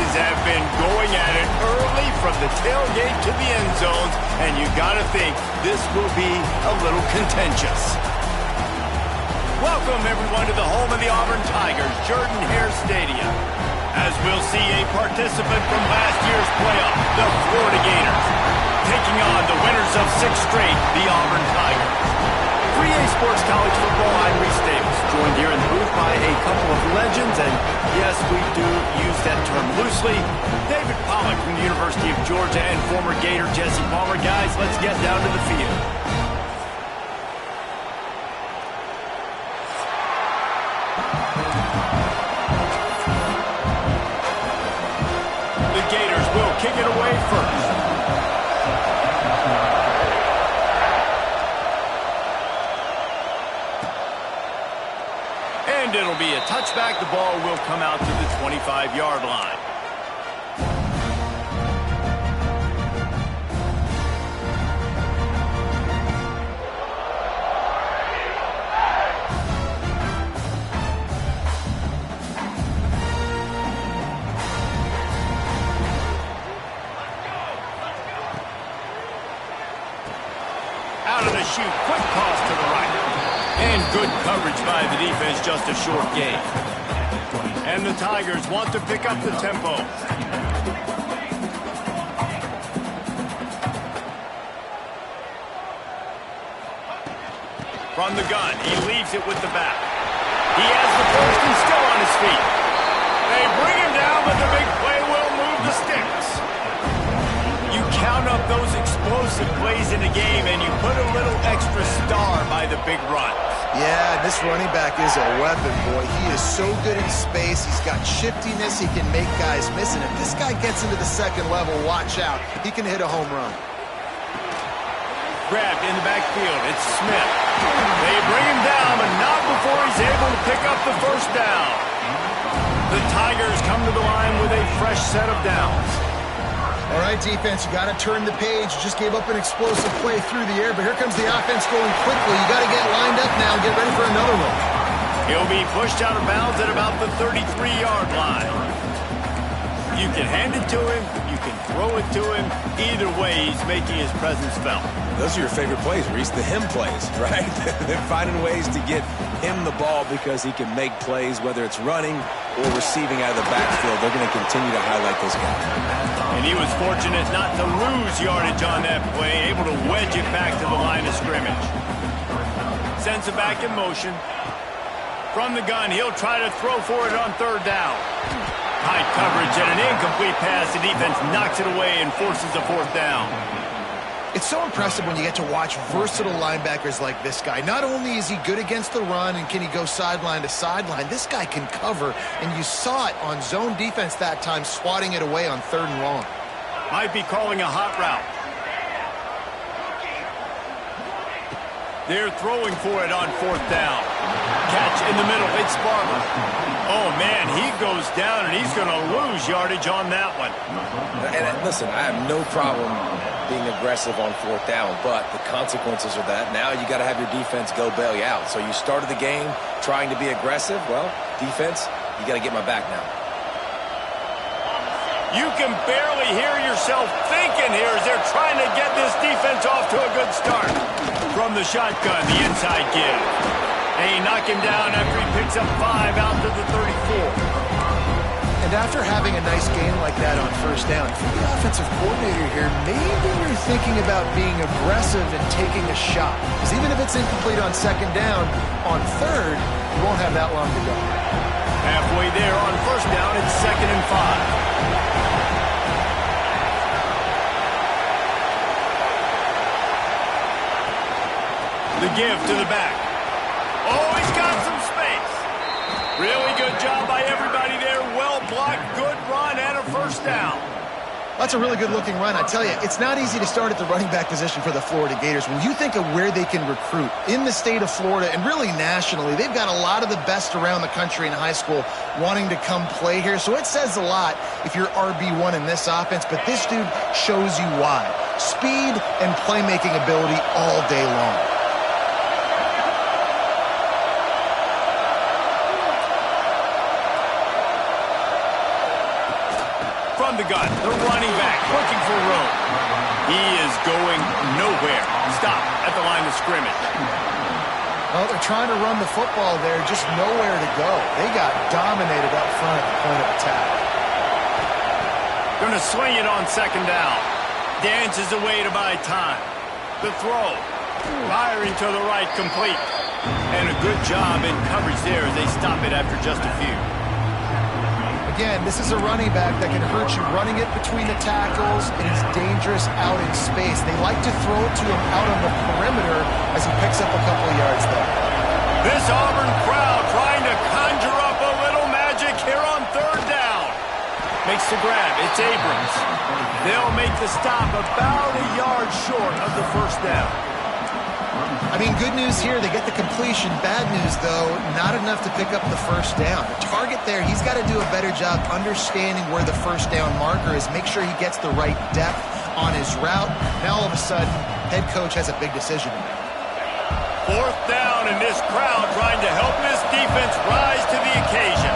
offenses have been going at it early from the tailgate to the end zones, and you got to think this will be a little contentious. Welcome, everyone, to the home of the Auburn Tigers, Jordan-Hare Stadium. As we'll see a participant from last year's playoff, the Florida Gators, taking on the winners of 6 straight, the Auburn Tigers. 3A Sports College Football, I'm Reese Davis, joined here in the booth by a couple of legends, and yes, we do use that term loosely. David Pollack from the University of Georgia and former Gator Jesse Palmer. Guys, let's get down to the field. The Gators will kick it away first. And it'll be a touchback. The ball will come out to the 25-yard line. Out of the chute, quick toss to the right. And good coverage by the defense, just a short gain. And the Tigers want to pick up the tempo. From the gun, he leaves it with the back. He has the first and still on his feet. They bring him down, but the big play will move the sticks. You count up those explosive plays in the game, and you put a little extra star by the big run. Yeah, this running back is a weapon, boy. He is so good in space. He's got shiftiness. He can make guys miss. And if this guy gets into the second level, watch out. He can hit a home run. Grabbed in the backfield. It's Smith. They bring him down, but not before he's able to pick up the first down. The Tigers come to the line with a fresh set of downs. All right, defense, you got to turn the page. You just gave up an explosive play through the air, but here comes the offense going quickly. You got to get lined up now and get ready for another one. He'll be pushed out of bounds at about the 33-yard line. You can hand it to him. You can throw it to him. Either way, he's making his presence felt. Those are your favorite plays, Reese, the him plays, right? They're finding ways to get him the ball because he can make plays, whether it's running or receiving out of the backfield. They're going to continue to highlight this guy. And he was fortunate not to lose yardage on that play, able to wedge it back to the line of scrimmage. Sends it back in motion. From the gun, he'll try to throw for it on third down. High coverage and an incomplete pass. The defense knocks it away and forces a fourth down. It's so impressive when you get to watch versatile linebackers like this guy. Not only is he good against the run and can he go sideline to sideline, this guy can cover, and you saw it on zone defense that time, swatting it away on third and long. Might be calling a hot route. They're throwing for it on fourth down. Catch in the middle. It's Barber. Oh, man, he goes down, and he's going to lose yardage on that one. And listen, I have no problem being aggressive on fourth down, but the consequences are that now you got to have your defense go bail you out. So you started the game trying to be aggressive. Well, defense, you got to get my back now. You can barely hear yourself thinking here as they're trying to get this defense off to a good start. From the shotgun, the inside give. They knock him down after he picks up 5 out to the 34. And after having a nice game like that on first down, for the offensive coordinator here, maybe you're thinking about being aggressive and taking a shot. Because even if it's incomplete on second down, on third, you won't have that long to go. Halfway there on first down, it's 2nd and 5. The give to the back. Oh, he's got some space. Really good job by everybody there. Well blocked, good run, and a first down. That's a really good-looking run. I tell you, it's not easy to start at the running back position for the Florida Gators. When you think of where they can recruit in the state of Florida and really nationally, they've got a lot of the best around the country in high school wanting to come play here. So it says a lot if you're RB1 in this offense, but this dude shows you why. Speed and playmaking ability all day long. From the gun, the running back looking for room. He is going nowhere. Stop at the line of scrimmage. Well, they're trying to run the football there, just nowhere to go. They got dominated up front at the point of attack. Going to swing it on second down. Dances away to buy time. The throw. Firing to the right, complete. And a good job in coverage there as they stop it after just a few. Again, this is a running back that can hurt you running it between the tackles, and he's dangerous out in space. They like to throw it to him out on the perimeter as he picks up a couple of yards there. This Auburn crowd trying to conjure up a little magic here on third down. Makes the grab. It's Abrams. They'll make the stop about a yard short of the first down. I mean, good news here, they get the completion. Bad news, though, not enough to pick up the first down. The target there, he's got to do a better job understanding where the first down marker is, make sure he gets the right depth on his route. Now, all of a sudden, head coach has a big decision to make. Fourth down, and this crowd trying to help this defense rise to the occasion.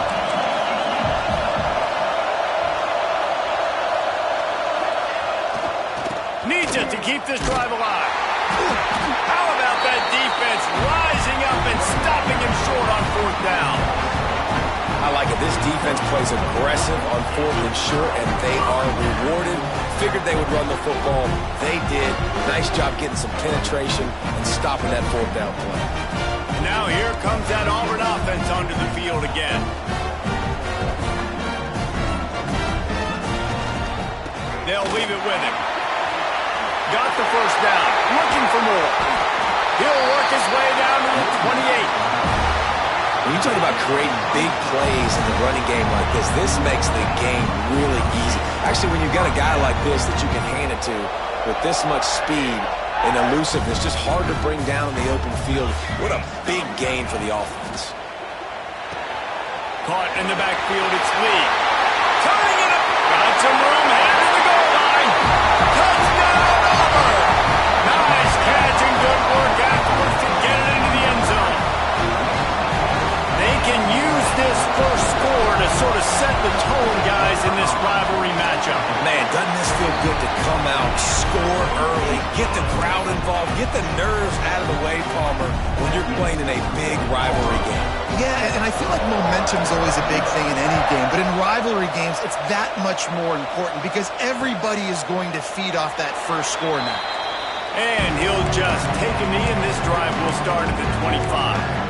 Needs it to keep this drive alive. How about that defense rising up and stopping him short on fourth down? I like it. This defense plays aggressive on fourth and short, and they are rewarded. Figured they would run the football. They did. Nice job getting some penetration and stopping that fourth down play. And now here comes that Auburn offense onto the field again. They'll leave it with him. Got the first down. Looking for more. He'll work his way down to the 28. When you talk about creating big plays in the running game like this makes the game really easy. Actually, when you've got a guy like this that you can hand it to with this much speed and elusiveness, just hard to bring down in the open field. What a big gain for the offense. Caught in the backfield, it's Lee. Turning it up. Got some room, headed to the goal line. Touchdown, Auburn! Nice catch and good work afterwards to get it into the end zone. They can use this first score to sort of set the tone, guys, in this rivalry matchup. Man, doesn't this feel good to come out, score early, get the crowd involved, get the nerves out of the way, Palmer, when you're playing in a big rivalry game. Yeah, and I feel like momentum's always a big thing in any game, but in rivalry games, it's that much more important because everybody is going to feed off that first score now. And he'll just take a knee, and this drive will start at the 25.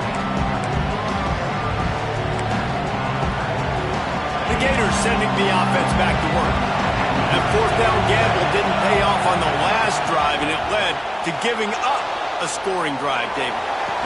The Gators sending the offense back to work. That fourth down gamble didn't pay off on the last drive, and it led to giving up a scoring drive, David.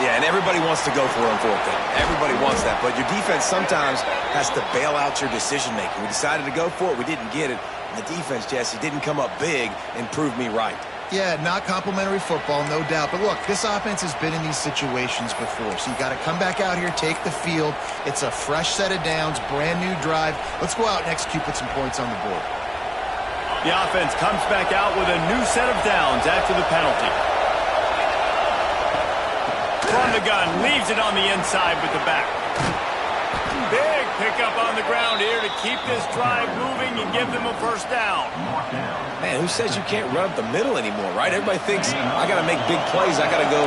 Yeah, and everybody wants to go for it on fourth down. Everybody wants that, but your defense sometimes has to bail out your decision-making. We decided to go for it. We didn't get it. And the defense, Jesse, didn't come up big and prove me right. Yeah, not complimentary football, no doubt. But look, this offense has been in these situations before, so you got to come back out here, take the field. It's a fresh set of downs, brand new drive. Let's go out and execute, put some points on the board. The offense comes back out with a new set of downs after the penalty. From the gun, leaves it on the inside with the back. Big pickup on the ground here to keep this drive moving and give them a first down. Man, who says you can't run up the middle anymore, right? Everybody thinks, I got to make big plays. I got to go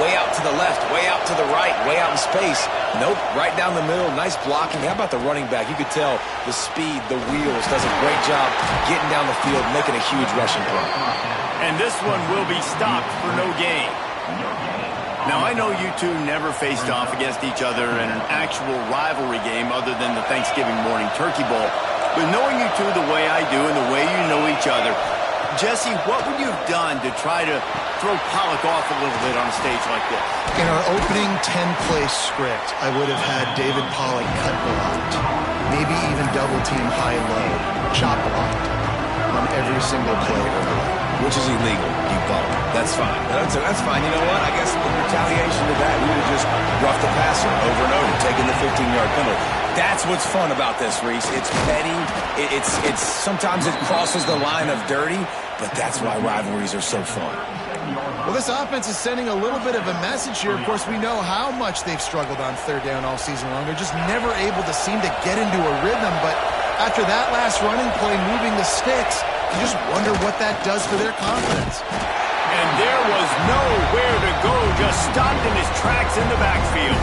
way out to the left, way out to the right, way out in space. Nope, right down the middle, nice blocking. How about the running back? You could tell the speed, the wheels, does a great job getting down the field, making a huge rushing play. And this one will be stopped for no gain. Now, I know you two never faced off against each other in an actual rivalry game other than the Thanksgiving morning Turkey Bowl. But knowing you two the way I do and the way you know each other, Jesse, what would you have done to try to throw Pollock off a little bit on a stage like this? In our opening 10-play script, I would have had David Pollock cut blocked, maybe even double-team high-low, chop blocked on every single play early. Which is illegal, you bum. That's fine. That's fine. You know what? I guess in retaliation to that, we would have just roughed the passer over and over, taking the 15-yard penalty. That's what's fun about this, Reese. It's petty. It's sometimes it crosses the line of dirty, but that's why rivalries are so fun. Well, this offense is sending a little bit of a message here. Of course, we know how much they've struggled on third down all season long. They're just never able to seem to get into a rhythm, but After that last running play, moving the sticks, you just wonder what that does for their confidence. And there was nowhere to go, just stopped in his tracks in the backfield.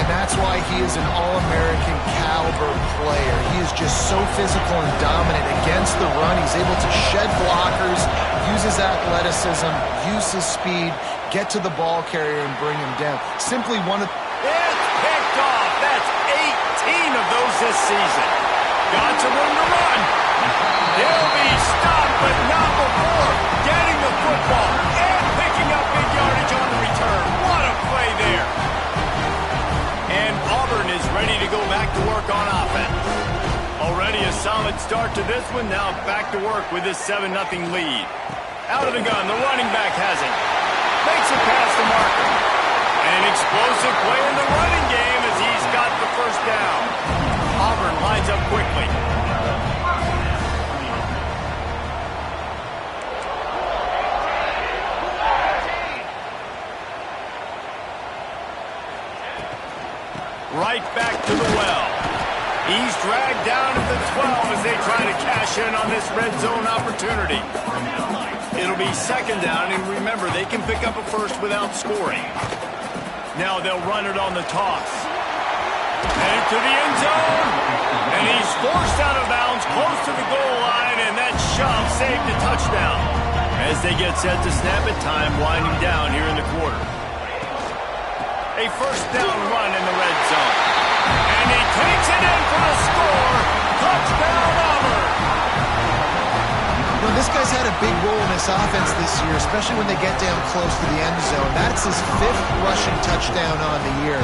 And that's why he is an All-American caliber player. He is just so physical and dominant against the run. He's able to shed blockers, use his athleticism, use his speed, get to the ball carrier and bring him down. Simply one of... It's picked off. That's 18 of those this season. Got some room to run. He'll be stopped, but not before getting the football and picking up big yardage on the return. What a play there. And Auburn is ready to go back to work on offense. Already a solid start to this one. Now back to work with this 7-0 lead. Out of the gun, the running back has it. Makes it past the marker. An explosive play in the running game as he's got the first down. Auburn lines up quickly. Right back to the well. He's dragged down to the 12 as they try to cash in on this red zone opportunity. It'll be second down, and remember, they can pick up a first without scoring. Now they'll run it on the toss. And to the end zone. And he's forced out of bounds close to the goal line, and that shove saved a touchdown. As they get set to snap it, time winding down here in the quarter. A first down run in the red zone. And he takes it in for the score. Touchdown, Auburn. You know, this guy's had a big role in this offense this year, especially when they get down close to the end zone. That's his 5th rushing touchdown on the year.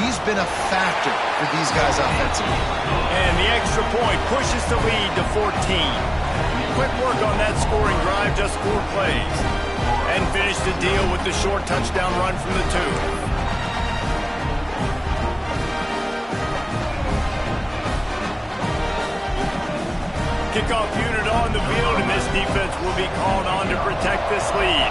He's been a factor for these guys offensively. And the extra point pushes the lead to 14. Quick work on that scoring drive, just 4 plays. And finish the deal with the short touchdown run from the 2. Kickoff unit on the field, and this defense will be called on to protect this lead.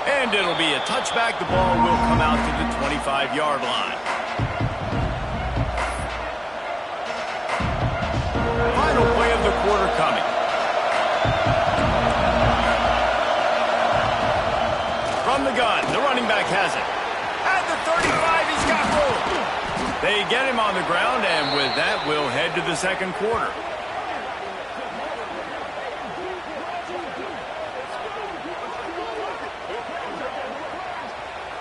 And it'll be a touchback. The ball will come out to the 25-yard line. Final play of the quarter coming. From the gun, the running back has it. At the 35, he's got room. They get him on the ground, and with that, we'll head to the second quarter.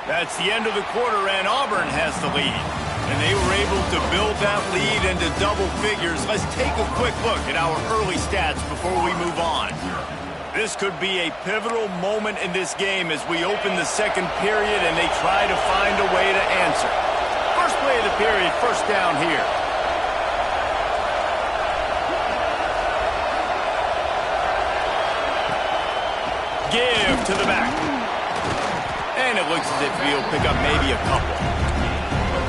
That's the end of the quarter, and Auburn has the lead. And they were able to build that lead into double figures. Let's take a quick look at our early stats before we move on. This could be a pivotal moment in this game as we open the second period and they try to find a way to answer. First play of the period, first down here. Give to the back. And it looks as if he'll pick up maybe a couple.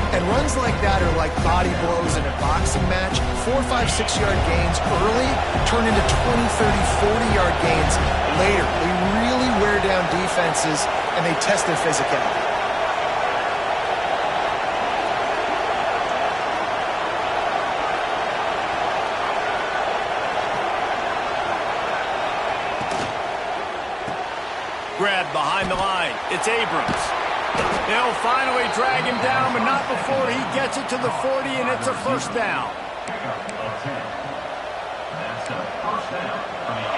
And runs like that are like body blows in a boxing match. 4, 5, 6-yard gains early turn into 20, 30, 40-yard gains later. They really wear down defenses, and they test their physicality. Grabbed behind the line. It's Abrams. They'll finally drag him down, but not before he gets it to the 40, and it's a first down.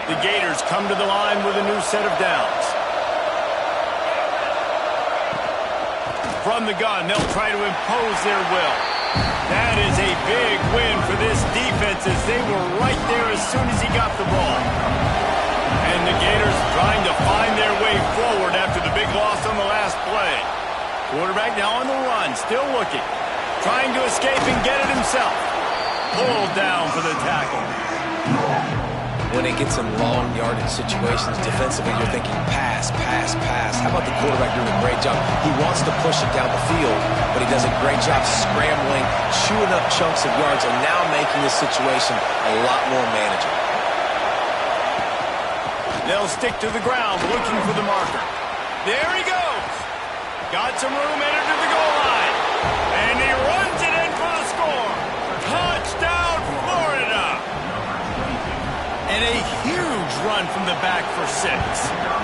The Gators come to the line with a new set of downs. From the gun, they'll try to impose their will. That is a big win for this defense as they were right there as soon as he got the ball. And the Gators trying to find their way forward after the big loss on the last play. Quarterback now on the run, still looking. Trying to escape and get it himself. Pulled down for the tackle. When it gets in long yardage situations, defensively you're thinking pass, pass, pass. How about the quarterback doing a great job? He wants to push it down the field, but he does a great job scrambling, chewing up chunks of yards, and now making the situation a lot more manageable. They'll stick to the ground, looking for the marker. There he goes. Got some room, entered to the goal line. And he runs it in for the score. Touchdown, Florida. And a huge run from the back for 6.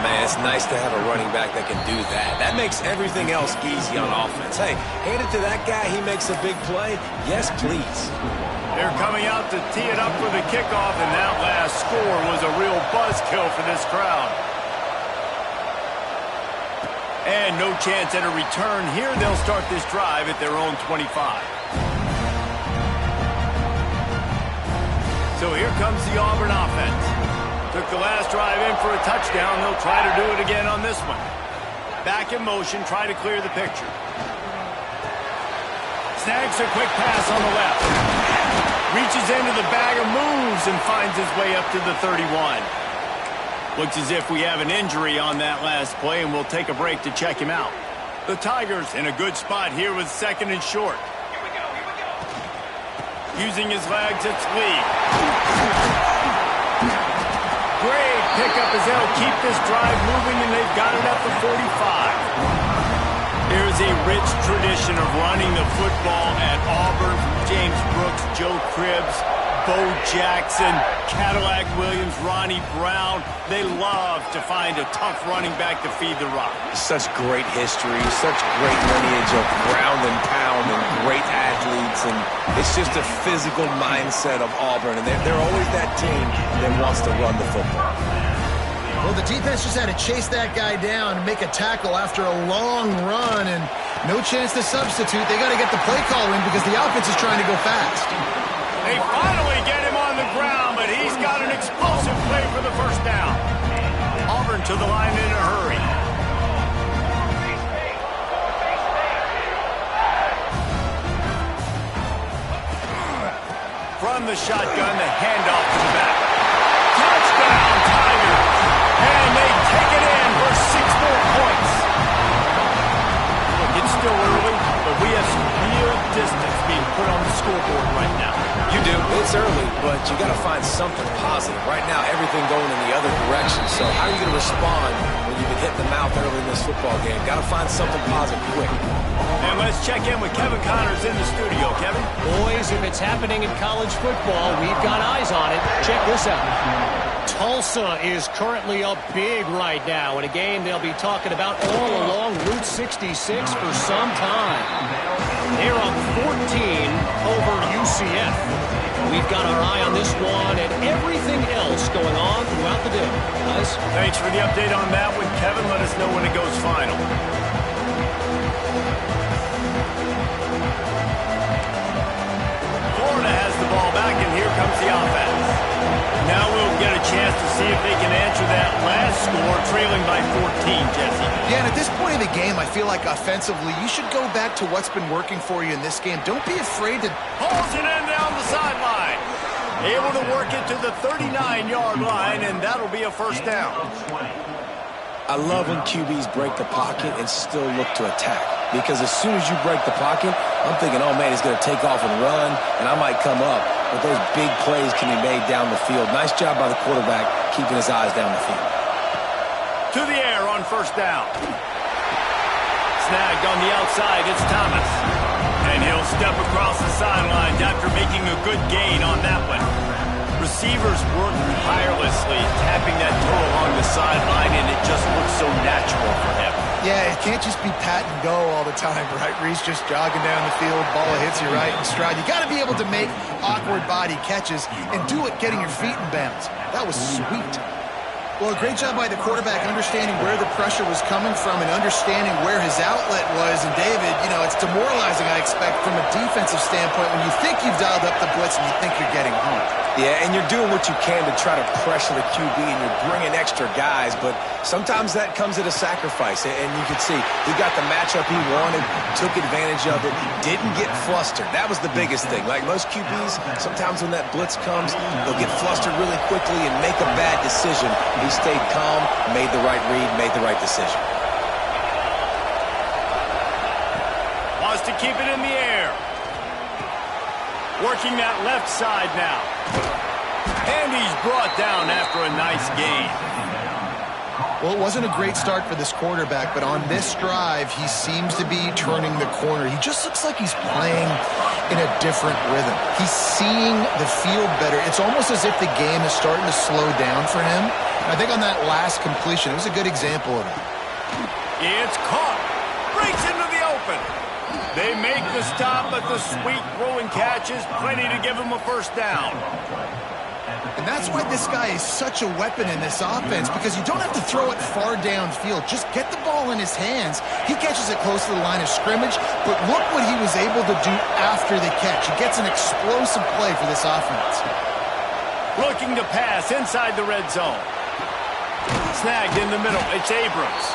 Man, it's nice to have a running back that can do that. That makes everything else easy on offense. Hey, hand it to that guy. He makes a big play. Yes, please. They're coming out to tee it up for the kickoff, and that last score was a real buzzkill for this crowd. And no chance at a return here. They'll start this drive at their own 25. So here comes the Auburn offense. Took the last drive in for a touchdown. They'll try to do it again on this one. Back in motion, try to clear the picture. Snags a quick pass on the left. Reaches into the bag of moves and finds his way up to the 31. Looks as if we have an injury on that last play, and we'll take a break to check him out. The Tigers in a good spot here with 2nd and short. Using his legs, it's Lee. Great pickup as they'll keep this drive moving, and they've got it at the 45. There's a rich tradition of running the football at Auburn. James Brooks, Joe Cribbs, Bo Jackson, Cadillac Williams, Ronnie Brown. They love to find a tough running back to feed the rock. Such great history, such great lineage of ground and pound and great athletes. And it's just a physical mindset of Auburn. And they're always that team that wants to run the football. Well, the defense just had to chase that guy down and make a tackle after a long run, and no chance to substitute. They got to get the play call in because the offense is trying to go fast. They finally get him on the ground, but he's got an explosive play for the first down. Auburn to the line in a hurry. From the shotgun, the handoff to the back. Touchdown, Tigers! And they take it in for 6 more points. Look, it's still early, but we have some real distance being put on the scoreboard right now. You do. It's early, but you got to find something positive. Right now, everything going in the other direction. So how are you going to respond when you've been hit in the mouth early in this football game? Got to find something positive quick. And let's check in with Kevin Connors in the studio. Kevin? Boys, if it's happening in college football, we've got eyes on it. Check this out. Tulsa is currently up big right now in a game they'll be talking about all along Route 66 for some time. They're up 14 over UCF. We've got our eye on this one and everything else going on throughout the day. Guys? Thanks for the update on that one, Kevin. Let us know when it goes final. Florida has the ball back, and here comes the offense. Now we'll get a chance to see if they can answer that last score, trailing by 14, Jesse. Yeah, and at this point of the game, I feel like offensively, you should go back to what's been working for you in this game. Don't be afraid to... Pulls it in down the sideline. Able to work it to the 39-yard line, and that'll be a first down. I love when QBs break the pocket and still look to attack. Because as soon as you break the pocket, I'm thinking, oh, man, he's going to take off and run, and I might come up. But those big plays can be made down the field. Nice job by the quarterback keeping his eyes down the field. To the air on first down. Snagged on the outside, it's Thomas. And he'll step across the sidelines after making a good gain on that one. Receivers work tirelessly, tapping that toe along the sideline, and it just looks so natural for him. Yeah, it can't just be pat and go all the time, right? Reese just jogging down the field, ball hits you right in stride. You got to be able to make awkward body catches and do it getting your feet in bounds. That was sweet. Well, a great job by the quarterback understanding where the pressure was coming from and understanding where his outlet was. And David, you know, it's demoralizing, I expect, from a defensive standpoint when you think you've dialed up the blitz and you think you're getting home. Yeah, and you're doing what you can to try to pressure the QB, and you're bringing extra guys, but sometimes that comes at a sacrifice. And you can see he got the matchup he wanted, took advantage of it, didn't get flustered. That was the biggest thing. Like most QBs, sometimes when that blitz comes, they'll get flustered really quickly and make a bad decision. He stayed calm, made the right read, made the right decision. Wants to keep it in the air. Working that left side now. And he's brought down after a nice gain. Well, it wasn't a great start for this quarterback, but on this drive, he seems to be turning the corner. He just looks like he's playing in a different rhythm. He's seeing the field better. It's almost as if the game is starting to slow down for him. And I think on that last completion, it was a good example of that. It's caught. Breaks into the open. They make the stop, but the sweet throwing catch is plenty to give him a first down. And that's why this guy is such a weapon in this offense, because you don't have to throw it far downfield. Just get the ball in his hands. He catches it close to the line of scrimmage, but look what he was able to do after the catch. He gets an explosive play for this offense. Looking to pass inside the red zone. Snagged in the middle. It's Abrams.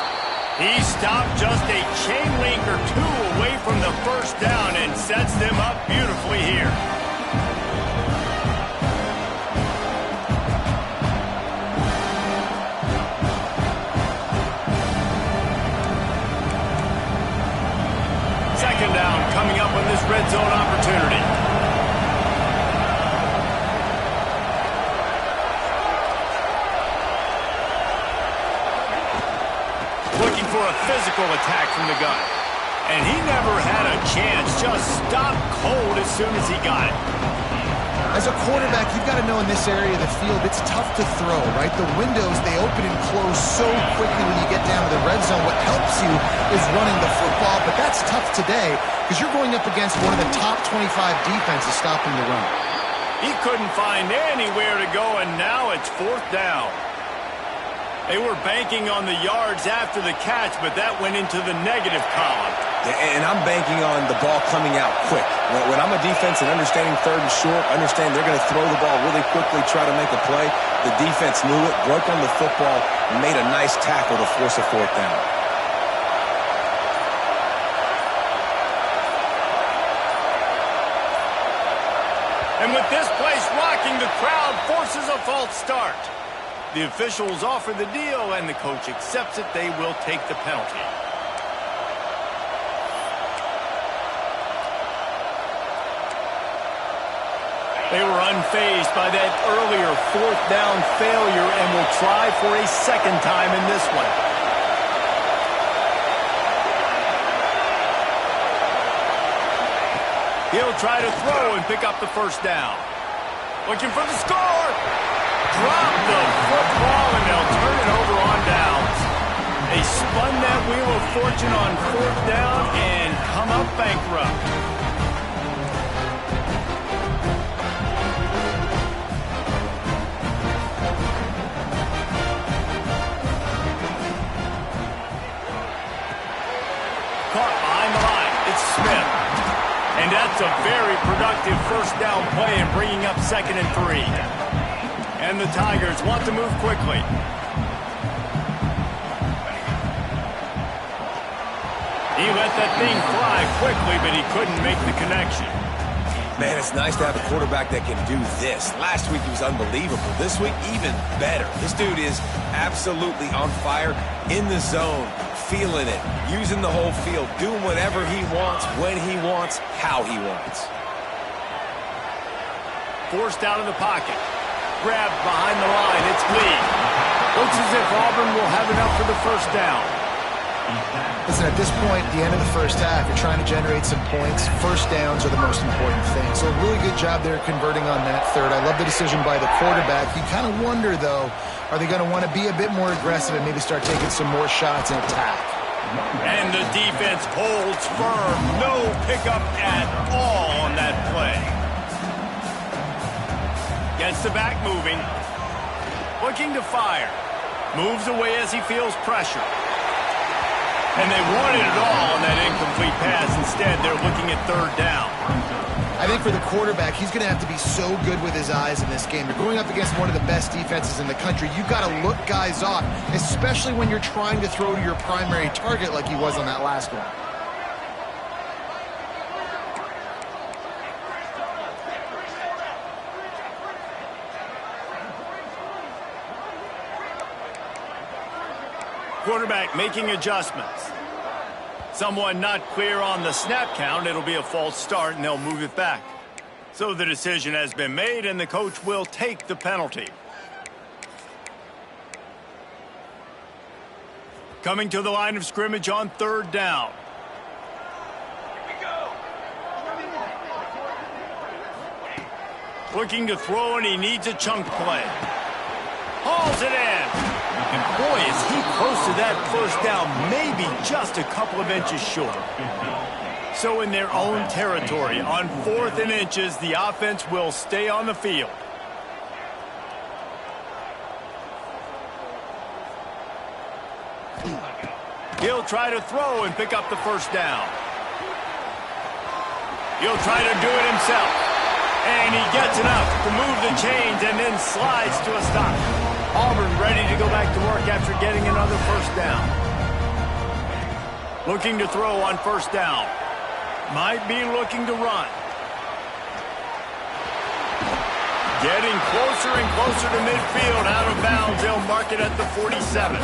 He stopped just a chain link or two away from the first down and sets them up beautifully here. Second down coming up on this red zone opportunity. Looking for a physical attack from the gun. And he never had a chance. Just stopped cold as soon as he got it. As a quarterback, you've got to know in this area of the field, it's tough to throw, right? The windows, they open and close so quickly when you get down to the red zone. What helps you is running the football, but that's tough today because you're going up against one of the top 25 defenses stopping the run. He couldn't find anywhere to go, and now it's fourth down. They were banking on the yards after the catch, but that went into the negative column. And I'm banking on the ball coming out quick. When I'm a defense and understanding third and short, understand they're going to throw the ball really quickly, try to make a play. The defense knew it, broke on the football, and made a nice tackle to force a fourth down. And with this place rocking, the crowd forces a false start. The officials offer the deal, and the coach accepts it. They will take the penalty. They were unfazed by that earlier fourth down failure and will try for a second time in this one. He'll try to throw and pick up the first down. Looking for the score. Drop the football, and they'll turn it over on downs. They spun that wheel of fortune on fourth down and come up bankrupt. Caught behind the line. It's Smith. And that's a very productive first down play and bringing up 2nd and 3. And the Tigers want to move quickly. He let that thing fly quickly, but he couldn't make the connection. Man, it's nice to have a quarterback that can do this. Last week he was unbelievable. This week, even better. This dude is absolutely on fire, in the zone, feeling it, using the whole field, doing whatever he wants, when he wants, how he wants. Forced out of the pocket. Grabbed behind the line. It's Lee. Looks as if Auburn will have enough for the first down. Listen, at this point, at the end of the first half, you're trying to generate some points. First downs are the most important thing. So a really good job there converting on that third. I love the decision by the quarterback. You kind of wonder, though, are they going to want to be a bit more aggressive and maybe start taking some more shots and attack? And the defense holds firm. No pickup at all on that play. Gets the back moving. Looking to fire. Moves away as he feels pressure. And they wanted it all on that incomplete pass. Instead, they're looking at third down. I think for the quarterback, he's going to have to be so good with his eyes in this game. You're going up against one of the best defenses in the country. You've got to look guys off, especially when you're trying to throw to your primary target like he was on that last one. Quarterback making adjustments. Someone not clear on the snap count. It'll be a false start, and they'll move it back. So the decision has been made, and the coach will take the penalty. Coming to the line of scrimmage on 3rd down. Looking to throw, and he needs a chunk play. Hauls it in. And boy, is he close to that 1st down, maybe just a couple of inches short. So in their own territory, on 4th and inches, the offense will stay on the field. He'll try to throw and pick up the 1st down. He'll try to do it himself. And he gets enough to move the chains and then slides to a stop. Auburn ready to go back to work after getting another 1st down. Looking to throw on 1st down. Might be looking to run. Getting closer and closer to midfield, out of bounds. They'll mark it at the 47.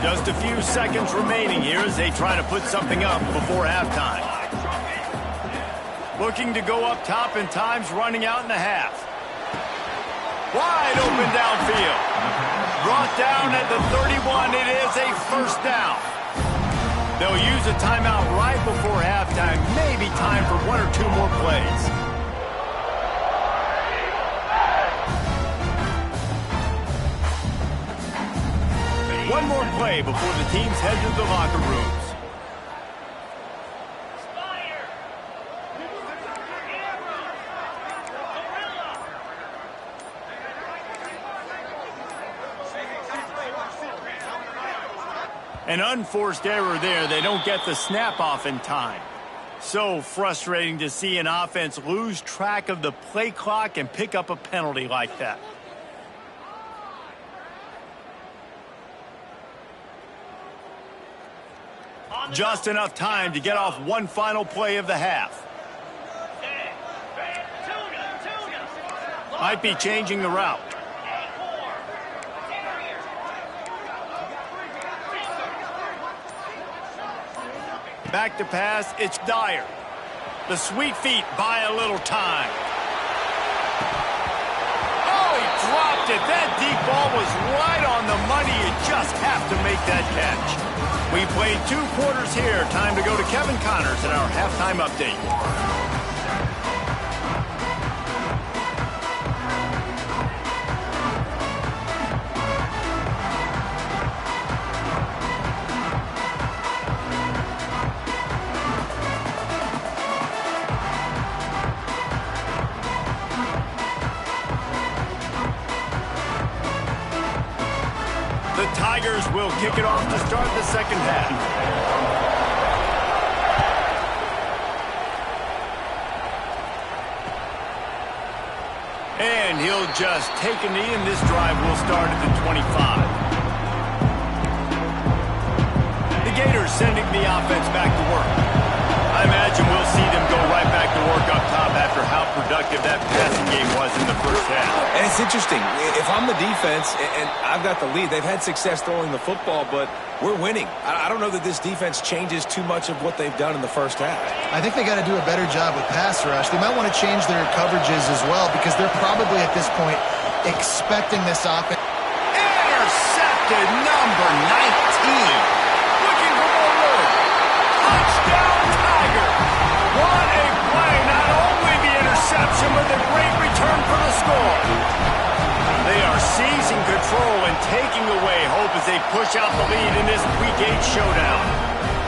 Just a few seconds remaining here as they try to put something up before halftime. Looking to go up top, and time's running out in the half. Wide open downfield. Brought down at the 31. It is a 1st down. They'll use a timeout right before halftime. Maybe time for 1 or 2 more plays. One more play before the teams head to the locker rooms. An unforced error there. They don't get the snap off in time. So frustrating to see an offense lose track of the play clock and pick up a penalty like that. Just enough time to get off one final play of the half. Might be changing the route. Back to pass, it's Dyer. The sweet feet buy a little time. Oh, he dropped it. That deep ball was right on the money. You just have to make that catch. We played 2 quarters here. Time to go to Kevin Connors in our halftime update. The Tigers will kick it off to start the 2nd half. And he'll just take a knee, and this drive will start at the 25. The Gators sending the offense back to work. I imagine we'll see them go right back to work up top after how productive that passing game was in the 1st half. And it's interesting. If I'm the defense and I've got the lead, they've had success throwing the football, but we're winning. I don't know that this defense changes too much of what they've done in the 1st half. I think they got to do a better job with pass rush. They might want to change their coverages as well, because they're probably at this point expecting this offense. Intercepted, number 19. Looking for more room. Touchdown, Tiger. What a play. Not only the interception, but the great return for the score. They are seizing control and taking away hope as they push out the lead in this Week 8 showdown.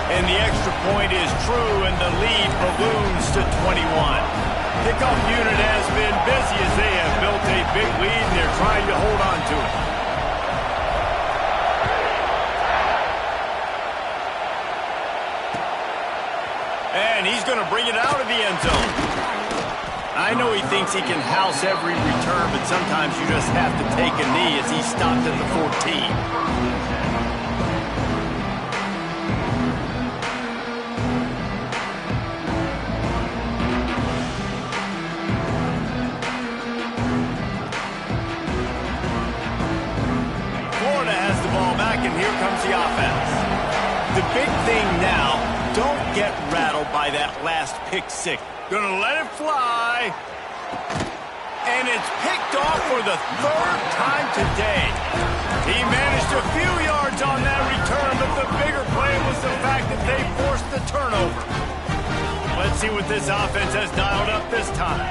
And the extra point is true, and the lead balloons to 21. Kickoff unit has been busy as they have built a big lead, and they're trying to hold on to it. And he's going to bring it out of the end zone. I know he thinks he can house every return, but sometimes you just have to take a knee as he stopped at the 14. Florida has the ball back, and here comes the offense. The big thing now, don't get rattled by that last pick six. Gonna let it fly. And it's picked off for the third time today. He managed a few yards on that return, but the bigger play was the fact that they forced the turnover. Let's see what this offense has dialed up this time.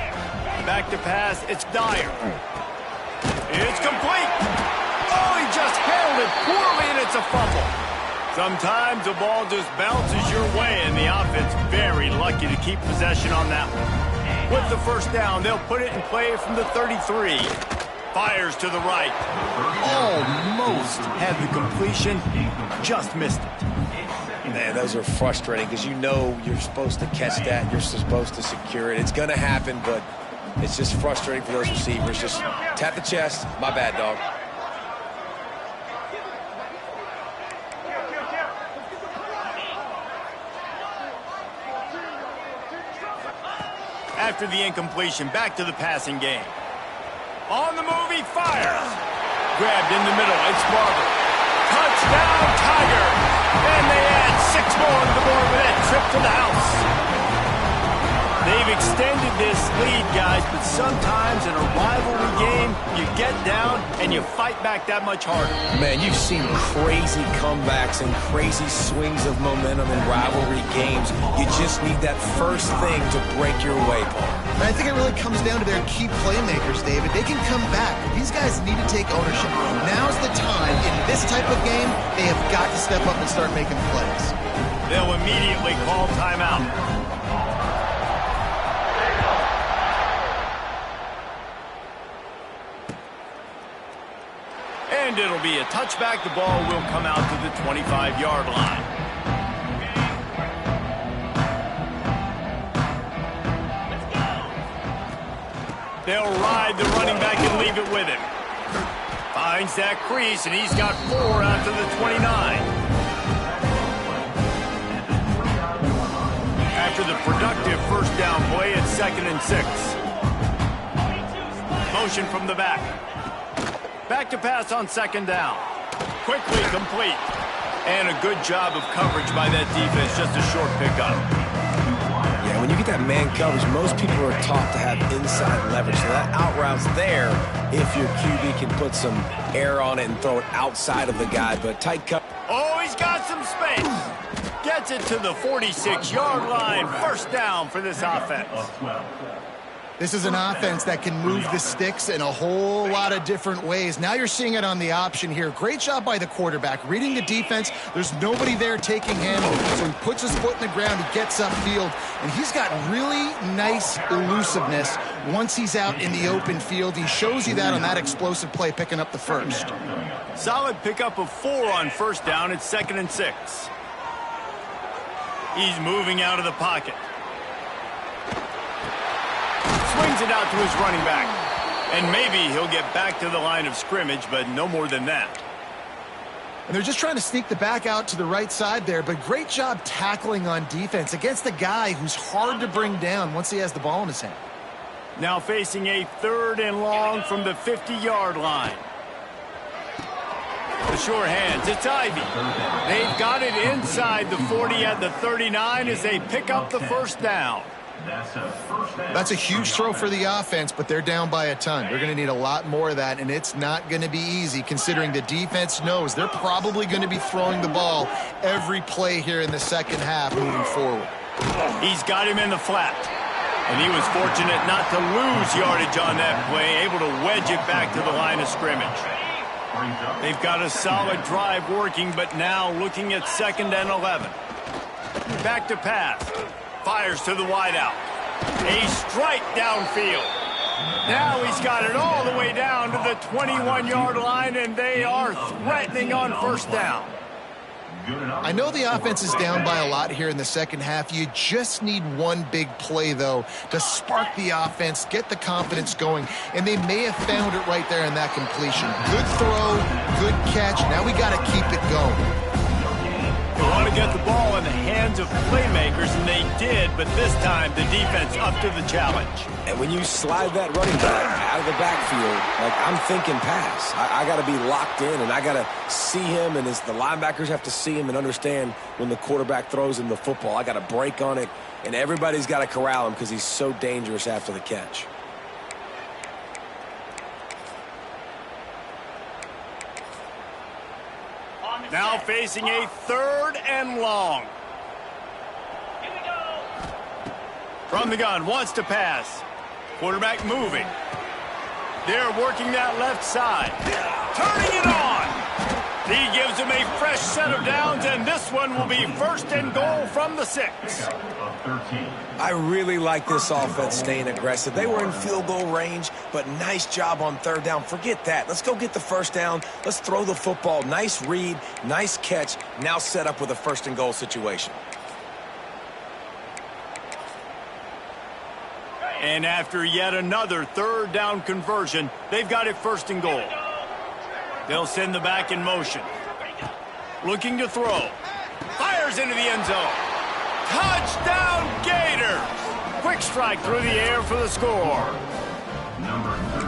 Back to pass, it's Dyer. It's complete. Oh, he just handled it poorly, and it's a fumble. Sometimes the ball just bounces your way, and the offense very lucky to keep possession on that one. With the first down, they'll put it in play from the 33. Fires to the right. Almost had the completion, just missed it. Man, those are frustrating because you know you're supposed to catch that. You're supposed to secure it. It's going to happen, but it's just frustrating for those receivers. Just tap the chest. My bad, dog. After the incompletion, back to the passing game. On the move, he fires. Grabbed in the middle, it's Barber. Touchdown, Tiger! And they add 6 more to the board with that trip to the house. They've extended this lead, guys, but sometimes in a rivalry game, you get down and you fight back that much harder. Man, you've seen crazy comebacks and crazy swings of momentum in rivalry games. You just need that first thing to break your way, Paul. I think it really comes down to their key playmakers, David. They can come back. These guys need to take ownership. Now's the time. In this type of game, they have got to step up and start making plays. They'll immediately call timeout. And it'll be a touchback. The ball will come out to the 25-yard line. They'll ride the running back and leave it with him. Finds that crease, and he's got 4 out to the 29. After the productive first down play, it's 2nd and 6. Motion from the back. Back to pass on 2nd down. Quickly complete. And a good job of coverage by that defense. Just a short pickup. Yeah, when you get that man coverage, most people are taught to have inside leverage. So that out route's there if your QB can put some air on it and throw it outside of the guy. But tight cover. Oh, he's got some space. Gets it to the 46-yard line. First down for this offense. This is an offense that can move the sticks in a whole lot of different ways. Now you're seeing it on the option here. Great job by the quarterback. Reading the defense, there's nobody there taking handle. So he puts his foot in the ground, he gets upfield, and he's got really nice elusiveness once he's out in the open field. He shows you that on that explosive play, picking up the first. Solid pickup of 4 on first down. It's 2nd and 6. He's moving out of the pocket. Swings it out to his running back. And maybe he'll get back to the line of scrimmage, but no more than that. And they're just trying to sneak the back out to the right side there, but great job tackling on defense against a guy who's hard to bring down once he has the ball in his hand. Now facing a 3rd and long from the 50-yard line. The sure hands, it's Ivy. They've got it inside the 40 at the 39 as they pick up the first down. That's a huge throw for the offense, but they're down by a ton. They're going to need a lot more of that, and it's not going to be easy considering the defense knows they're probably going to be throwing the ball every play here in the second half moving forward. He's got him in the flat, and he was fortunate not to lose yardage on that play, able to wedge it back to the line of scrimmage. They've got a solid drive working, but now looking at 2nd and 11. Back to pass. Fires to the wideout. A strike downfield. Now he's got it all the way down to the 21-yard line, and they are threatening on first down. I know the offense is down by a lot here in the second half. You just need one big play, though, to spark the offense, get the confidence going, and they may have found it right there in that completion. Good throw, good catch. Now we got to keep it going. They want to get the ball in the hands of playmakers, and they did, but this time the defense up to the challenge. And when you slide that running back out of the backfield, like I'm thinking pass. I got to be locked in, and I got to see him, and as the linebackers have to see him and understand when the quarterback throws him the football, I got to break on it, and everybody's got to corral him because he's so dangerous after the catch. Now facing a 3rd and long. From the gun, wants to pass. Quarterback moving. They're working that left side. Turning it on. He gives him a fresh set of downs, and this one will be 1st and goal from the 6. I really like this offense staying aggressive. They were in field goal range, but nice job on 3rd down. Forget that. Let's go get the 1st down. Let's throw the football. Nice read, nice catch. Now set up with a 1st and goal situation. And after yet another 3rd down conversion, they've got it 1st and goal. They'll send the back in motion. Looking to throw. Fires into the end zone. Touchdown Gators! Quick strike through the air for the score.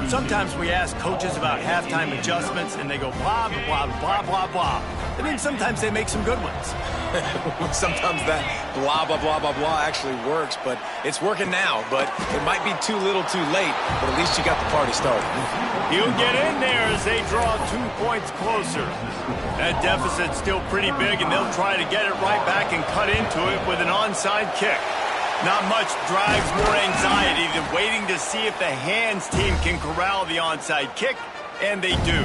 Sometimes we ask coaches about halftime adjustments, and they go blah, blah, blah, blah, blah. And then sometimes they make some good ones. Sometimes that blah, blah, blah, blah, blah actually works, but it's working now. But it might be too little too late, but at least you got the party started. He'll get in there as they draw 2 points closer. That deficit's still pretty big, and they'll try to get it right back and cut into it with an onside kick. Not much drives more anxiety than waiting to see if the hands team can corral the onside kick, and they do.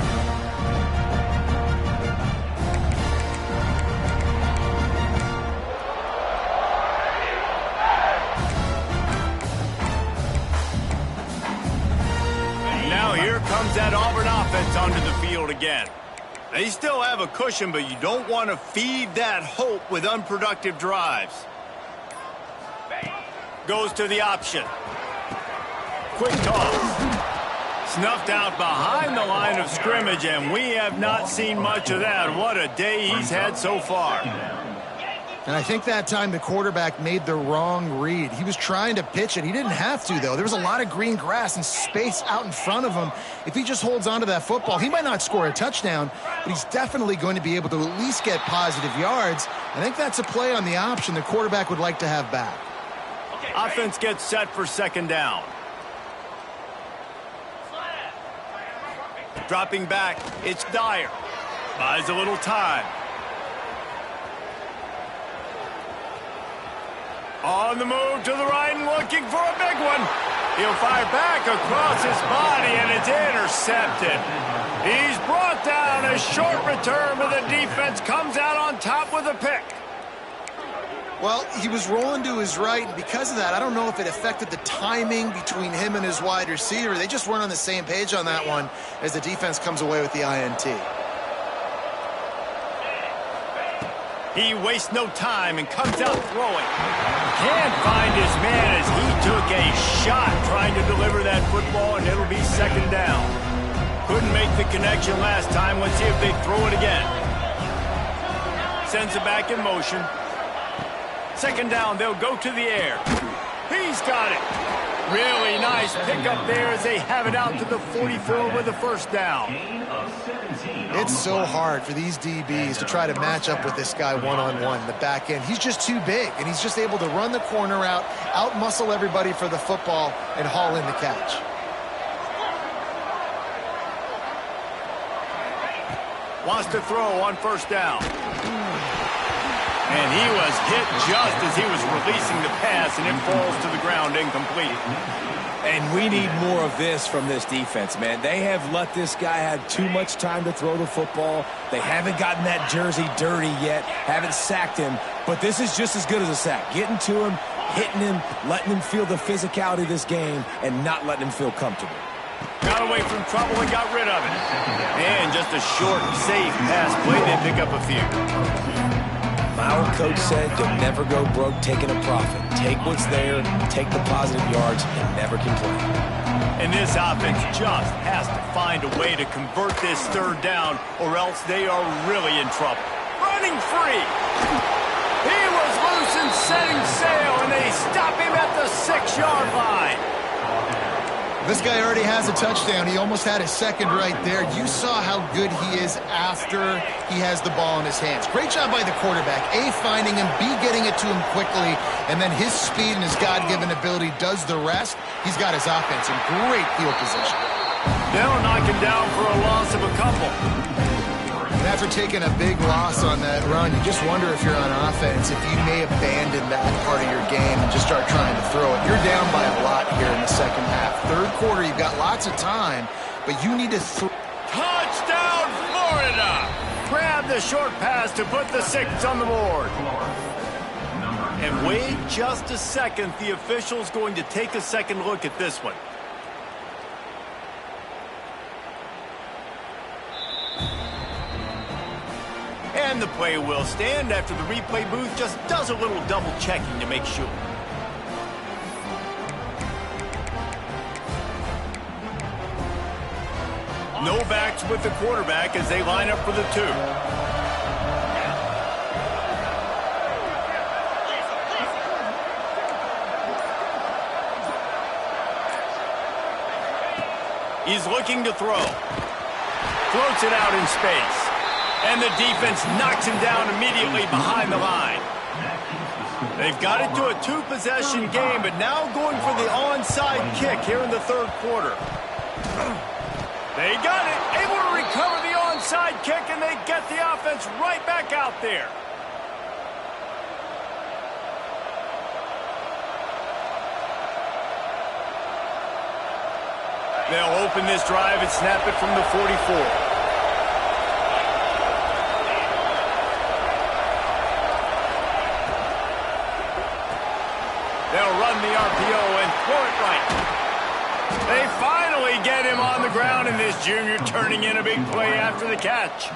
Now here comes that Auburn offense onto the field again. They still have a cushion, but you don't want to feed that hope with unproductive drives. Goes to the option. Quick toss. Snuffed out behind the line of scrimmage, and we have not seen much of that. What a day he's had so far. And I think that time the quarterback made the wrong read. He was trying to pitch it. He didn't have to, though. There was a lot of green grass and space out in front of him. If he just holds on to that football, he might not score a touchdown, but he's definitely going to be able to at least get positive yards. I think that's a play on the option the quarterback would like to have back. Offense gets set for 2nd down. Dropping back, it's Dyer. Buys a little time. On the move to the right and looking for a big one. He'll fire back across his body, and it's intercepted. He's brought down. A short return, but the defense comes out on top with a pick. Well, he was rolling to his right, and because of that, I don't know if it affected the timing between him and his wide receiver. They just weren't on the same page on that one as the defense comes away with the INT. He wastes no time and comes out throwing. Can't find his man as he took a shot trying to deliver that football, and it'll be 2nd down. Couldn't make the connection last time. Let's see if they throw it again. Sends it back in motion. 2nd down, they'll go to the air. He's got it. Really nice pickup there as they have it out to the 44 with a 1st down. It's so hard for these DBs to try to match up with this guy one-on-one in the back end. He's just too big, and he's just able to run the corner out, out-muscle everybody for the football, and haul in the catch. Wants to throw on 1st down. And he was hit just as he was releasing the pass, and it falls to the ground incomplete. And we need more of this from this defense, man. They have let this guy have too much time to throw the football. They haven't gotten that jersey dirty yet, haven't sacked him, but this is just as good as a sack. Getting to him, hitting him, letting him feel the physicality of this game, and not letting him feel comfortable. Got away from trouble and got rid of it. And just a short, safe pass play. They pick up a few. My old coach said you'll never go broke taking a profit. Take what's there, take the positive yards, and never complain. And this offense just has to find a way to convert this 3rd down, or else they are really in trouble. Running free. He was loose and setting sail, and they stop him at the 6-yard line. This guy already has a touchdown. He almost had his 2nd right there. You saw how good he is after he has the ball in his hands. Great job by the quarterback. A, finding him, B, getting it to him quickly, and then his speed and his God-given ability does the rest. He's got his offense in great field position. They'll knock him down for a loss of a couple. And after after taking a big loss on that run, you just wonder if you're on offense, if you may abandon that part of your game and just start trying to throw it. You're down by a lot here in the second half. Third quarter, you've got lots of time, but you need to Touchdown, Florida! Grab the short pass to put the 6 on the board. And wait just a second. The official's going to take a second look at this one. And the play will stand after the replay booth just does a little double checking to make sure. No backs with the quarterback as they line up for the 2. He's looking to throw. Floats it out in space. And the defense knocks him down immediately behind the line. They've got it to a 2-possession game, but now going for the onside kick here in the third quarter. They got it, able to recover the onside kick, and they get the offense right back out there. They'll open this drive and snap it from the 44. They'll run the RPO and throw it right. They finally get him on the ground, and this junior turning in a big play after the catch.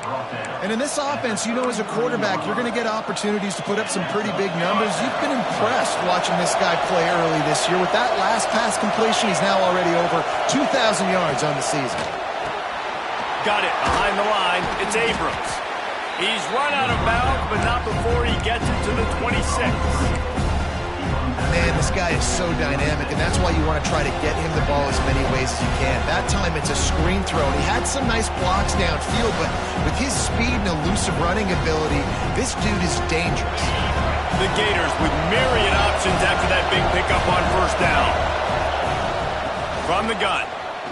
And in this offense, you know, as a quarterback, you're going to get opportunities to put up some pretty big numbers. You've been impressed watching this guy play early this year. With that last pass completion, he's now already over 2,000 yards on the season. Got it behind the line. It's Abrams. He's run out of bounds, but not before he gets it to the 26. Man, this guy is so dynamic, and that's why you want to try to get him the ball as many ways as you can. That time, it's a screen throw, and he had some nice blocks downfield, but with his speed and elusive running ability, this dude is dangerous. The Gators with myriad options after that big pickup on first down. From the gun,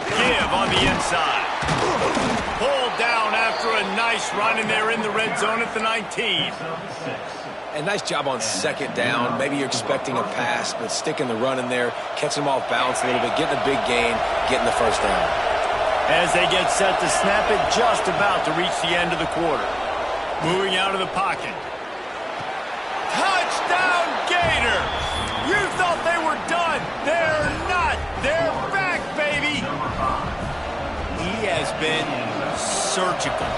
give on the inside. Pulled down after a nice run, and they're in the red zone at the 19. And nice job on second down. Maybe you're expecting a pass, but sticking the run in there, catching them off balance a little bit, getting a big gain, getting the first down. As they get set to snap it, just about to reach the end of the quarter. Moving out of the pocket. Touchdown, Gators! You thought they were done. They're not. They're back, baby. He has been surgical.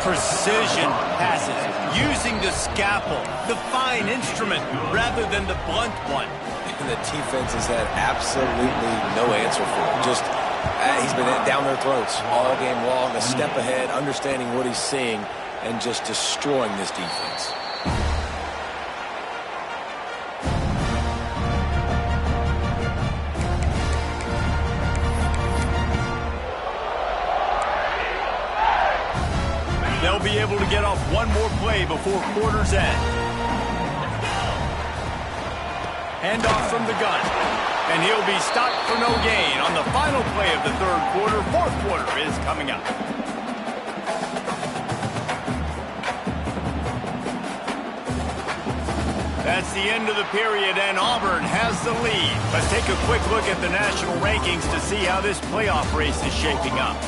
Precision passes, using the scalpel, the fine instrument, rather than the blunt one. And the defense has had absolutely no answer for him. Just, he's been down their throats all game long, a step ahead, understanding what he's seeing, and just destroying this defense. They'll be able to get off one more play before quarter's end. Handoff from the gun. And he'll be stopped for no gain on the final play of the third quarter. Fourth quarter is coming up. That's the end of the period, and Auburn has the lead. Let's take a quick look at the national rankings to see how this playoff race is shaping up.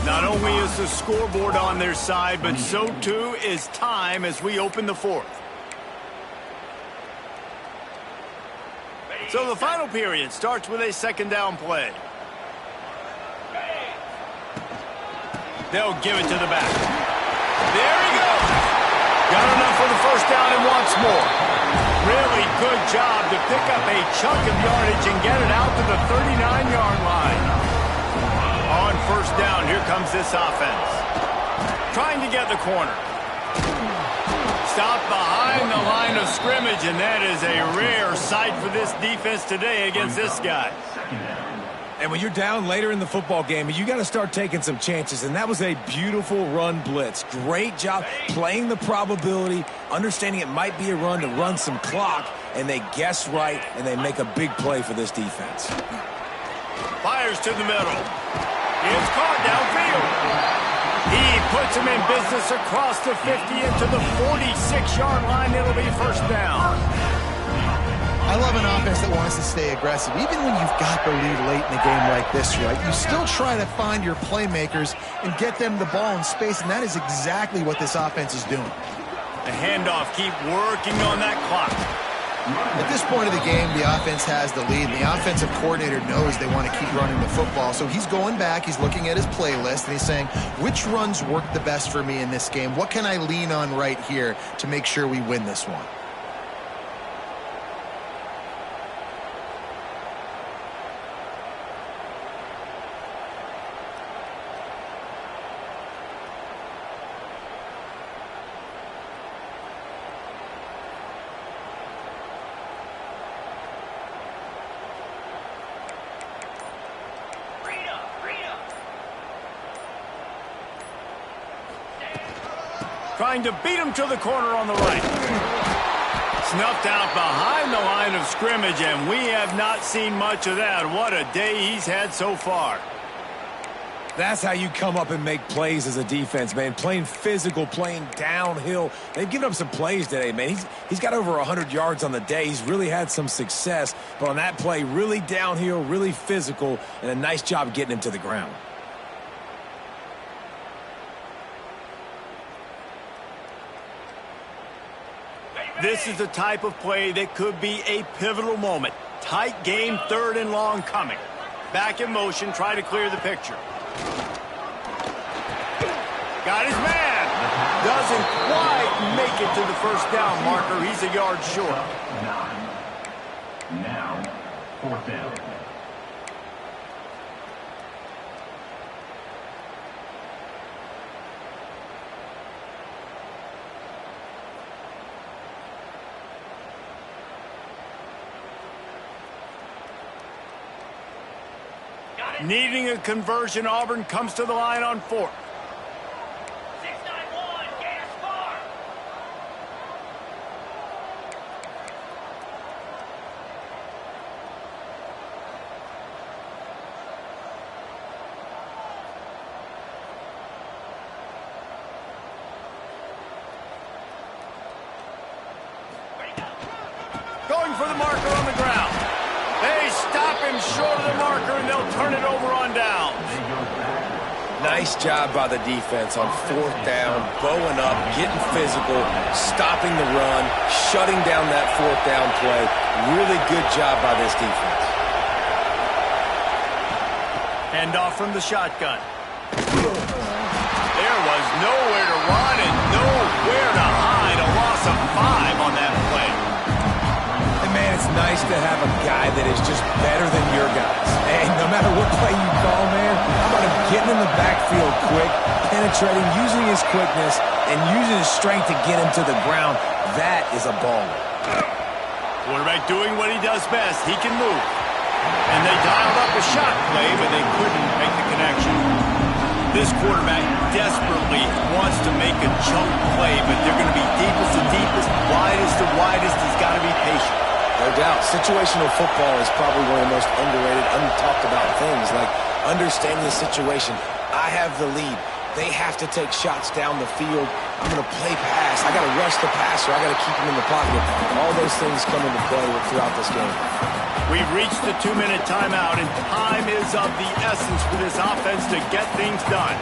Not only is the scoreboard on their side, but so too is time as we open the fourth. So the final period starts with a second down play. They'll give it to the back. There he goes. Got enough for the first down and wants more. Really good job to pick up a chunk of yardage and get it out to the 39-yard line. On first down, here comes this offense. Trying to get the corner. Stopped behind the line of scrimmage, and that is a rare sight for this defense today against this guy. And when you're down later in the football game, you got to start taking some chances, and that was a beautiful run blitz. Great job playing the probability, understanding it might be a run to run some clock, and they guess right, and they make a big play for this defense. Fires to the middle. It's caught downfield. He puts him in business across the 50 into the 46-yard line. It'll be first down. I love an offense that wants to stay aggressive. Even when you've got the lead late in a game like this, right, you still try to find your playmakers and get them the ball in space, and that is exactly what this offense is doing. The handoff, keep working on that clock. At this point of the game, the offense has the lead, and the offensive coordinator knows they want to keep running the football. So he's going back, he's looking at his playlist, and he's saying, which runs work the best for me in this game? What can I lean on right here to make sure we win this one? Trying to beat him to the corner on the right. Snuffed out behind the line of scrimmage, and we have not seen much of that. What a day he's had so far. That's how you come up and make plays as a defense, man. Playing physical, playing downhill. They've given up some plays today, man. He's got over 100 yards on the day. He's really had some success. But on that play, really downhill, really physical, and a nice job getting him to the ground. This is the type of play that could be a pivotal moment. Tight game, 3rd and long coming. Back in motion, try to clear the picture. Got his man. Doesn't quite make it to the first down marker. He's a yard short. Now, 4th down. Needing a conversion, Auburn comes to the line on 4th. 691, gas bar. Going for the marker on the ground. They stop him short of the marker, and they'll turn it over on downs. Nice job by the defense on 4th down, bowing up, getting physical, stopping the run, shutting down that 4th down play. Really good job by this defense. Handoff from the shotgun. There was nowhere to run and nowhere to hide. A loss of 5 on that play. Man, it's nice to have a guy that is just better than your guys. Hey, no matter what play you call, man, how about him getting in the backfield quick, penetrating, using his quickness, and using his strength to get him to the ground? That is a baller. Quarterback doing what he does best. He can move. And they dialed up a shot play, but they couldn't make the connection. This quarterback desperately wants to make a chunk play, but they're going to be deepest to deepest, widest to widest. He's got to be patient. No doubt. Situational football is probably one of the most underrated, untalked about things, like understanding the situation. I have the lead. They have to take shots down the field. I'm going to play pass. I got to rush the passer. I got to keep him in the pocket. All those things come into play throughout this game. We've reached the 2-minute timeout, and time is of the essence for this offense to get things done.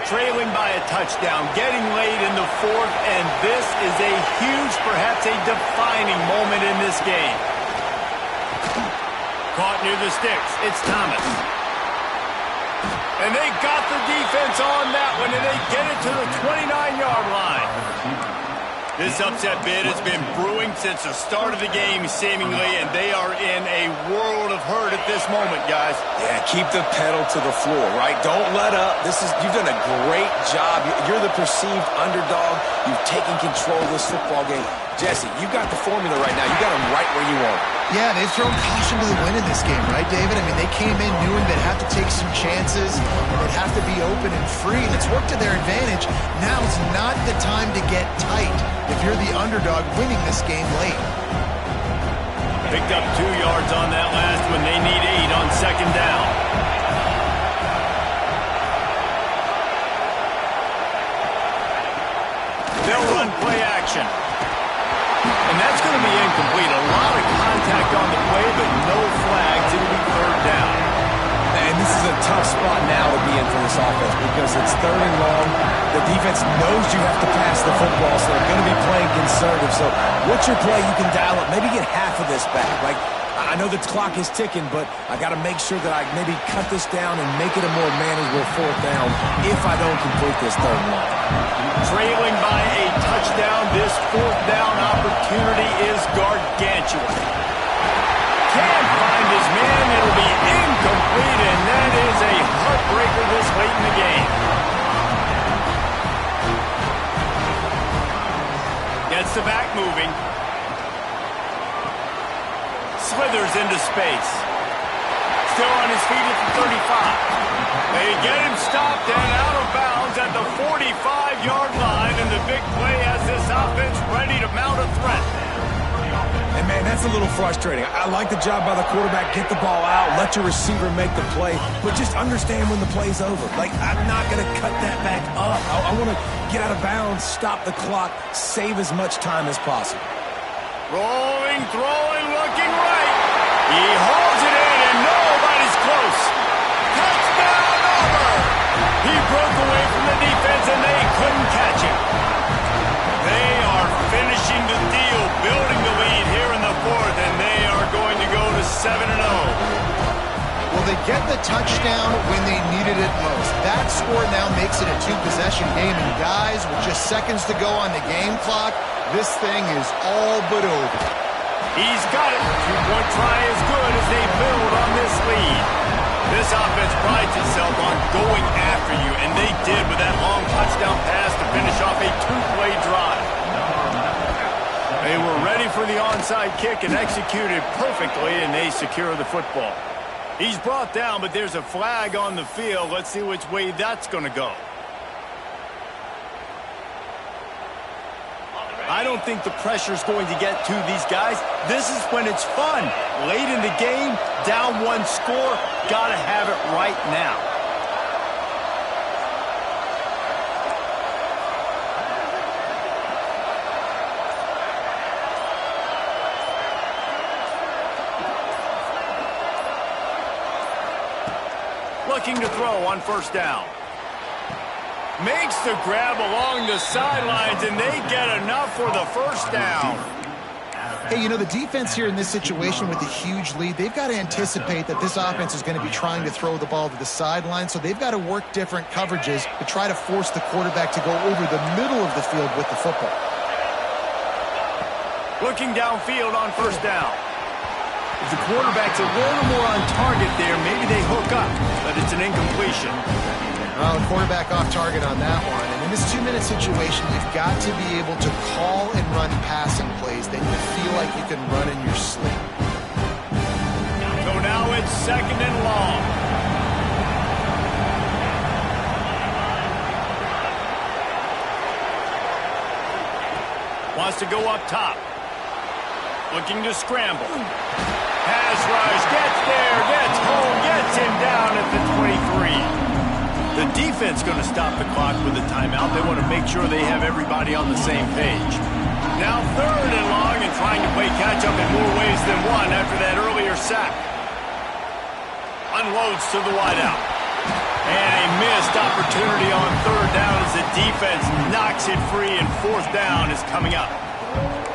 Trailing by a touchdown, getting late in the 4th, and this is a huge, perhaps a defining moment in this game. Caught near the sticks, it's Thomas. And they got the defense on that one, and they get it to the 29-yard line. This upset bid has been brewing since the start of the game, seemingly, and they are in a world of hurt at this moment, guys. Yeah, keep the pedal to the floor, right? Don't let up. You've done a great job. You're the perceived underdog. You've taken control of this football game. Jesse, you got the formula right now. You got them right where you want them. Yeah, they've thrown caution to the wind in this game, right, David? I mean, they came in knowing they'd have to take some chances, and they'd have to be open and free, and it's worked to their advantage. Now it's not the time to get tight if you're the underdog winning this game late. Picked up 2 yards on that last one. They need 8 on second down. They'll run play action. And that's going to be incomplete. A lot of contact on the play, but no flags. It'll be third down. And this is a tough spot now to be in for this offense because it's third and long. The defense knows you have to pass the football, so they're going to be playing conservative. So what's your play? You can dial up. Maybe get half of this back. Like, I know the clock is ticking, but I got to make sure that I maybe cut this down and make it a more manageable fourth down if I don't complete this third and long. Trailing by a touchdown, this fourth down opportunity is gargantuan. Can't find his man. It'll be incomplete, and that is a heartbreaker this late in the game. Gets the back moving. Slithers into space. Still on his feet at the 35. They get him stopped and out of bounds at the 45-yard line, and the big play has this offense ready to mount a threat. And, man, that's a little frustrating. I like the job by the quarterback. Get the ball out. Let your receiver make the play. But just understand when the play's over. Like, I'm not going to cut that back up. I want to get out of bounds, stop the clock, save as much time as possible. Rolling, throwing, looking right. He hauls it in, and nobody's close. Touchdown, Auburn! He broke away from the defense, and they couldn't catch him. They are finishing the deal, building the lead here in the fourth, and they are going to go to 7-0. Well, they get the touchdown when they needed it most. That score now makes it a 2-possession game, and guys, with just seconds to go on the game clock, this thing is all but over. He's got it. 2-point try is good as they build on this lead. This offense prides itself on going after you, and they did with that long touchdown pass to finish off a 2-play drive. They were ready for the onside kick and executed perfectly, and they secure the football. He's brought down, but there's a flag on the field. Let's see which way that's going to go. I don't think the pressure's going to get to these guys. This is when it's fun. Late in the game, down 1 score, gotta have it right now. Looking to throw on first down. Makes the grab along the sidelines, and they get enough for the first down. Hey, you know, the defense here in this situation with a huge lead, they've got to anticipate that this offense is going to be trying to throw the ball to the sideline, so they've got to work different coverages to try to force the quarterback to go over the middle of the field with the football. Looking downfield on first down. If the quarterback's a little more on target there, maybe they hook up, but it's an incompletion. Well, the quarterback off target on that one. And in this 2-minute situation, you've got to be able to call and run passing plays that you feel like you can run in your sleep. So now it's second and long. Wants to go up top. Looking to scramble. Pass rush, gets there, gets home, gets him down at the 23. The defense going to stop the clock with a timeout. They want to make sure they have everybody on the same page. Now third and long and trying to play catch-up in more ways than one after that earlier sack. Unloads to the wideout. And a missed opportunity on third down as the defense knocks it free, and fourth down is coming up.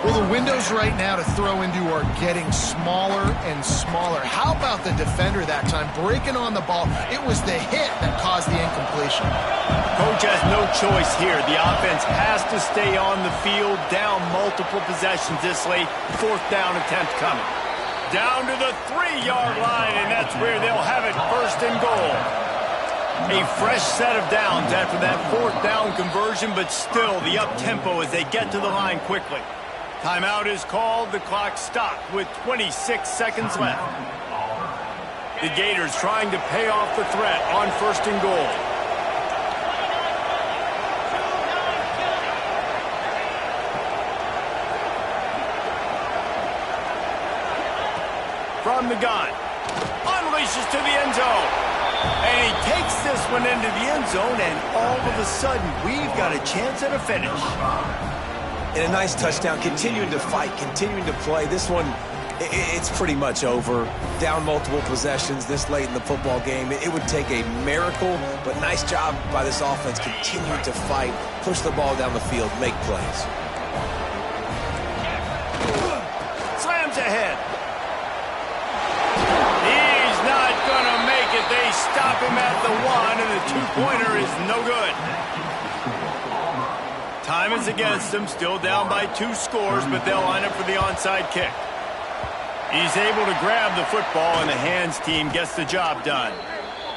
Well, the windows right now to throw into are getting smaller and smaller. How about the defender that time breaking on the ball? It was the hit that caused the incompletion. Coach has no choice here. The offense has to stay on the field, down multiple possessions this late. Fourth down attempt coming. Down to the 3-yard line, and that's where they'll have it, first and goal. A fresh set of downs after that fourth down conversion, but still the up-tempo as they get to the line quickly. Timeout is called. The clock stopped with 26 seconds left. The Gators trying to pay off the threat on 1st and goal. From the gun. Unleashes to the end zone. And he takes this one into the end zone, and all of a sudden, we've got a chance at a finish. And a nice touchdown, continuing to fight, continuing to play. This one, it's pretty much over. Down multiple possessions this late in the football game. It would take a miracle, but nice job by this offense, continuing to fight, push the ball down the field, make plays. Slams ahead. He's not going to make it. They stop him at the 1, and the 2-pointer is no good. Time is against them, still down by 2 scores, but they'll line up for the onside kick. He's able to grab the football, and the hands team gets the job done.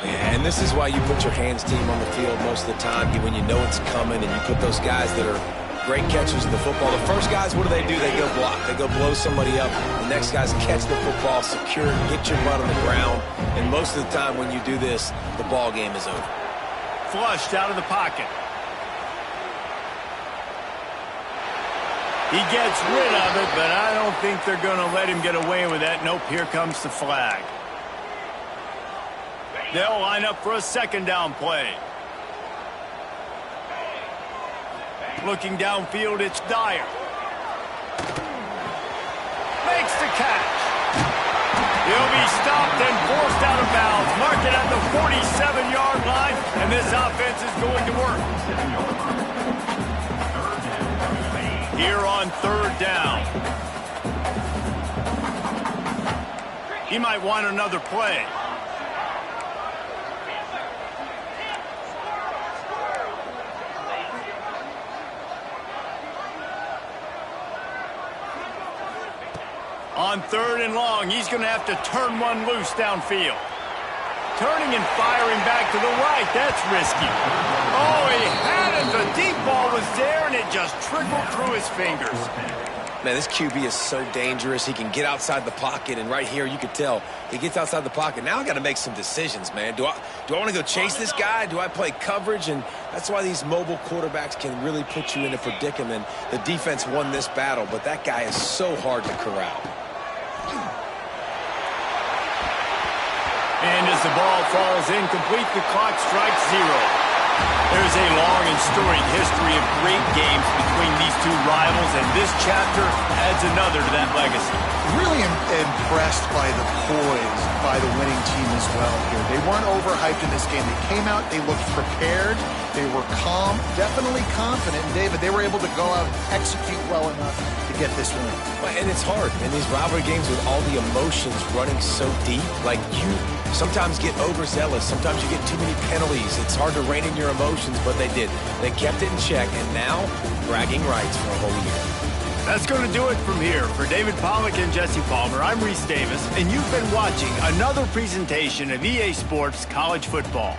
And this is why you put your hands team on the field most of the time, when you know it's coming, and you put those guys that are great catchers of the football. The first guys, what do? They go block. They go blow somebody up. The next guys catch the football, secure it, get your butt on the ground. And most of the time when you do this, the ball game is over. Flushed out of the pocket. He gets rid of it, but I don't think they're going to let him get away with that. Nope, here comes the flag. They'll line up for a 2nd down play. Looking downfield, it's Dyer. Makes the catch. He'll be stopped and forced out of bounds. Mark it at the 47-yard line, and this offense is going to work. Here on 3rd down. He might want another play. On 3rd and long, he's going to have to turn one loose downfield. Turning and firing back to the right, that's risky. Oh, he had it. The deep ball was there, and it just trickled through his fingers. Man, this QB is so dangerous. He can get outside the pocket, and right here you can tell he gets outside the pocket. Now I got to make some decisions, man. Do I want to go chase this guy? Do I play coverage? And that's why these mobile quarterbacks can really put you in a predicament. The defense won this battle, but that guy is so hard to corral. And as the ball falls incomplete, the clock strikes 0. There's a long and storied history of great games between these two rivals, and this chapter adds another to that legacy. Really impressed by the poise by the winning team as well here. They weren't overhyped in this game. They came out, they looked prepared, they were calm, definitely confident. And David, they were able to go out and execute well enough to get this win. And it's hard in these rivalry games with all the emotions running so deep. Like, you sometimes get overzealous. Sometimes you get too many penalties. It's hard to rein in your emotions, but they did. They kept it in check, and now bragging rights for a whole year. That's going to do it from here. For David Pollack and Jesse Palmer, I'm Reese Davis, and you've been watching another presentation of EA Sports College Football.